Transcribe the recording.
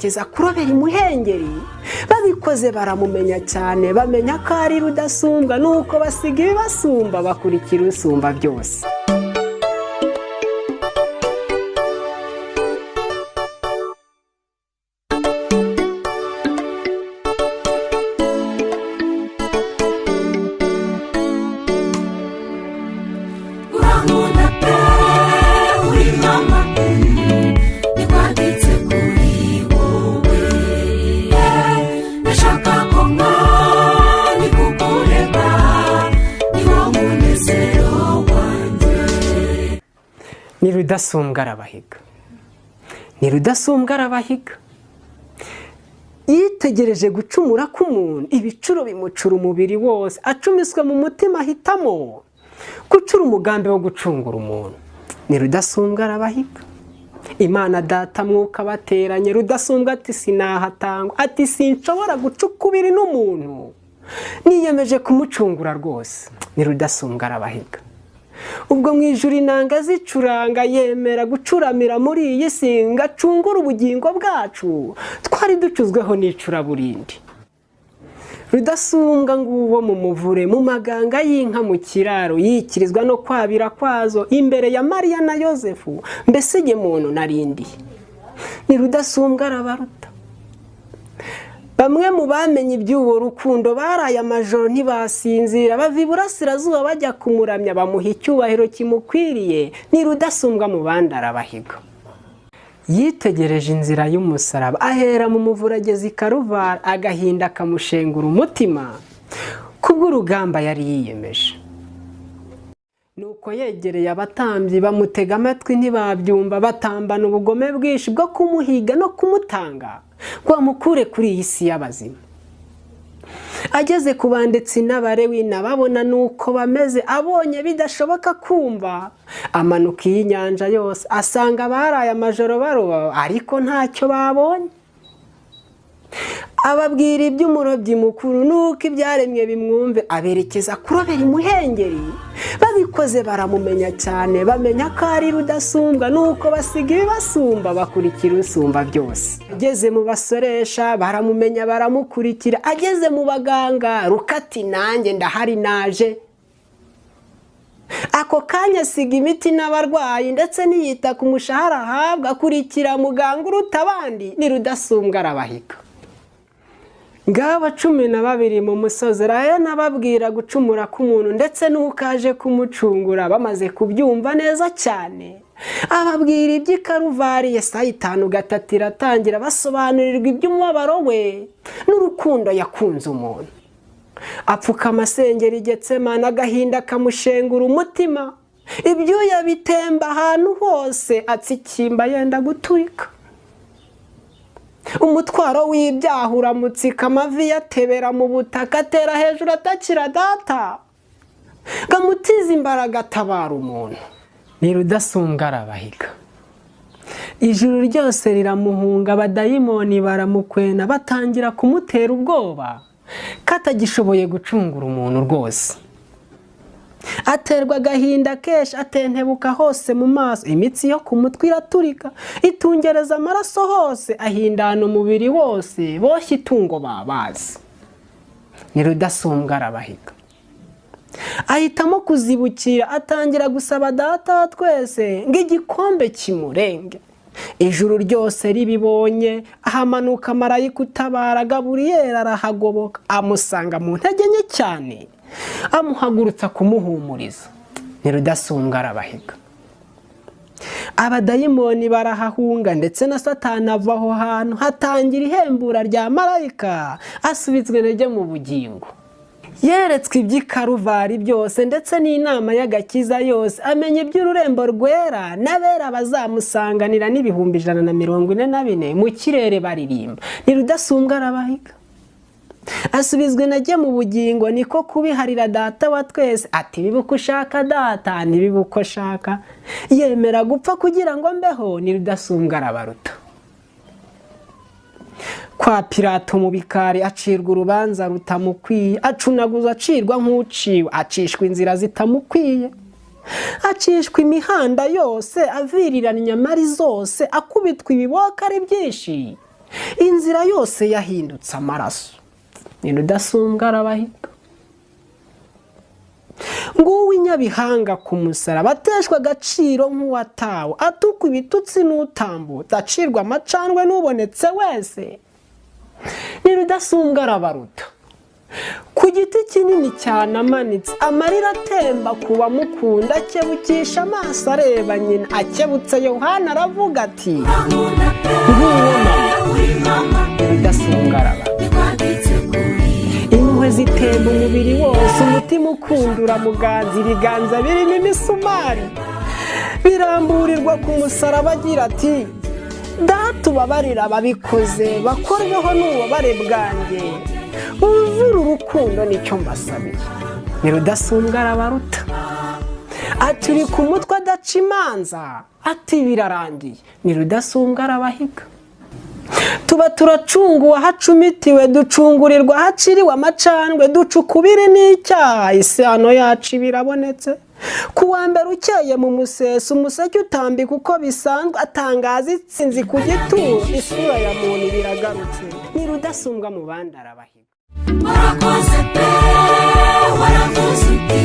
aberekeza kurobera imuhengeri. Babikoze baramumenya cyane, bamenya ko ari Rudasumbwa, nuko basiga ibibasumba bakurikira usumba byose. Ni Rudasumbwa arabahiga. Ni Rudasumbwa arabahiga. Yitegereje gucumura k'umuntu, ibicuro bimucura umubiri wose, acumiswe mu mutima ahitamo gucura umugambi wo gucungura umuntu. Ni Rudasumbwa arabahiga. Imana Data Mwuka bateranye, Rudasumbwa ati sinahatangwa, ati sinshobora gucukubiri n'umuntu, niyemeje kumucungura rwose. Ni Rudasumbwa arabahiga. Ubwo mu ijuru inanga zicuranga, yemera gucuramira muri iyi si ngo acungure ubugingo bwacu, twari ducuzweho n'icuraburindi. Rudasumbwa nguwo mu muvure, mu maganga y'inka mu kiraro, yikirizwa no kwabira kwazo imbere ya Mariya na Yosefu, mbese jye muntu narindi. Ni Rudasumbwa arabaruta. Bamwe mu bamenye iby'uwo rukundo baraye amajoro ntibasinzira, bava iburasirazuba bajya kumuramya, bamuha icyubahiro kimukwiriye. Ni Rudasumbwa mu bandi arabahiga. Yitegereje inzira y'umusaraba, ahera mu muvure ageze i Karuvali, agahinda kamushengura umutima kubw'urugamba yari yiyemeje. Nuko yegereye abatambyi, bamutega amatwi ntibabyumva, batambana ubugome bwinshi bwo kumuhiga no kumutanga ngo amukure kuri iyi si y'abazima. Ageze ku banditsi n'Abalewi babona nuko bameze, abonye bidashoboka kumva, amanuka y'inyanja yose, asanga baraye amajoro baroba ariko ntacyo babonye. Ababwira iby'umurobyi mukuru nuko ibyaremwe bimwumve, aberekeza kurobera imuhengeri. Babikoze baramumenya cyane, bamenya ko ari Rudasumbwa, nuko basiga ibibasumba bakurikira usumba byose. Ageze mu basoresha baramumenya baramukurikira, ageze mu baganga rukati nanjye ndahari naje. Ako kanya asiga imiti n'abarwayi ndetse niyita ku mushahara ahabwa, akurikira muganga uruta abandi. Ni Rudasumbwa arabahiga. Ngaba 12 mu musozi, raya nababwira gucumura k'umuntu ndetse n'ukaje kumucungura, bamaze kubyumva neza cyane. Ababwira iby'i Karuvali, Yesaya 5:3 iratangira basobanurirwa iby'umubabaro we n'urukundo yakunze umuntu. Apfukama asengera i Getsemani, agahinda kamushengura umutima, ibyuya bitemba ahantu hose, atsikimba yenda guturika. Umutwaro w'ibyaha uramutsika, amavi yatebera mu butaka, atera hejuru atakira Data, gamutiza imbaraga atabara umuntu. Ni Rudasumbwa arabahiga. Ijuru ryose riramuhunga, abadayimoni baramukwena, batangira kumutera ubwoba katagishoboye gucungura umuntu rwose. Aterwa agahinda kenshi, atentebuka hose mu maso, imitsi yo ku mutwe iraturika, itungereza amaraso hose, ahindana umubiri wose, boshye itungo babazi. Ni Rudasumbwa arabahiga. Ahitamo kuzibukira, atangira gusaba Data wa twese ngo igikombe kimurenge. Ijuru ryose ribibonye, ahamanuka marayika utabara Gaburiyeli arahagoboka, amusanga mu ntege nke cyane, amuhagurutsa kumuhumuriza. Ni Rudasumbwa arabahiga. Abadayimoni barahahunga ndetse na Satani ava aho hantu, hatangira ihembura rya marayika, asubitswe intege mu bugingo. Yeretswe iby'i Karuvali byose ndetse n'inama y'agakiza yose, amenya iby'ururembo rwera n'abera bazamusanganira n'ibihumbi 144 mu kirere baririmba. Ni Rudasumbwa arabahiga. Asubizwe intege mu bugingo, niko kubiharira Data wa twese, ati bibuka ushaka Data ntibibuka ushaka. Yemera gupfa kugira ngo mbeho. Ni Rudasumbwa arabaruta. Kwa Pilato mu bikari, acirwa urubanza rutamukwiye, acunaguza acirwa nk'uciwe, acishwa inzira zitamukwiye, acishwa imihanda yose, avirirana inyamari zose, akubitwa ibiboka ari byinshi, inzira yose yahindutse amaraso, ni rudasumbwa arabahiga. Nguwo inyabihanga ku musaraba, ateshwa agaciro nk'uwatawe, atukwa ibitutsi n'utambutse, acirwa amacandwe n'ubonetse wese, ni rudasumbwa arabaruta. Ku giti kinini cyane amanitse, amarira atemba ku bamukunda, akebukisha amaso areba nyina, akebutse Yohana aravuga ati nguwo mama, rudasumbwa arabaruta. Impuhwe zitemba umubiri wose, umutima ukundura muganza, ibiganza birimo imisumari biramburirwa ku musaraba agira ati data ubabarira ababikoze, bakorweho n'ububabare bwanjye, wuzure urukundo nicyo mbasabiye. Ni rudasumbwa arabaruta. Ati uri ku mutwe adaca imanza, ati birarangiye, ni rudasumbwa arabahiga. Tuba turacunguwe hacumitiwe, ducungurirwa haciriwe amacandwe, ducukubiri n'icyaha, isano yacu birabonetse. Ku wa mbere ukeye mu museso, umuseke utambika uko bisanzwe, atangaza itsinzi ku gituro, isura ya muntu biragarutse, ni rudasumbwa mu bandi arabahiga. Warakoze pe, waravuze uti